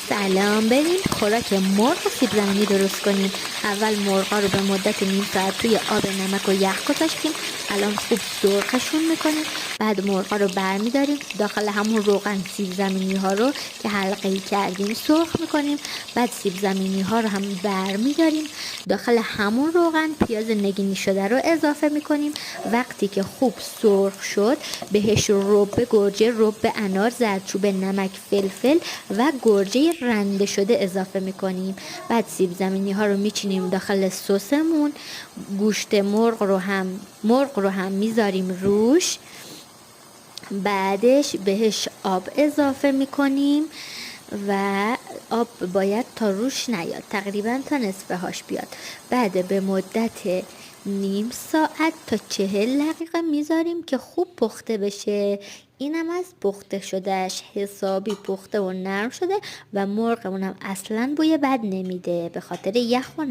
سلام. بریم خوراک مرغ سیب زمینی درست کنیم. اول مرغا رو به مدت نیم ساعت توی آب نمک و یخ گذاشتیم. الان خوب سرخشون میکنیم. بعد مرغا رو برمیداریم، داخل همون روغن سیب زمینی ها رو که حلقه‌ای کردیم سرخ میکنیم. بعد سیب زمینی ها رو هم برمیداریم، داخل همون روغن پیاز نگینی شده رو اضافه میکنیم. وقتی که خوب سرخ شد بهش رب گرجه، رب انار، زردچوبه، نمک، فلفل و گرجه رنده شده اضافه میکنیم. بعد سیب زمینی ها رو میچینیم داخل سسمون. گوشت مرغ رو هم میذاریم روش. بعدش بهش آب اضافه میکنیم و آب باید تا روش نیاد، تقریبا تا نصفه هاش بیاد. بعد به مدت نیم ساعت تا 40 دقیقه میذاریم که خوب پخته بشه. اینم از پخته شدهش، حسابی پخته و نرم شده و مرغمون هم اصلا بوی بد نمیده به خاطر یخ و نمک.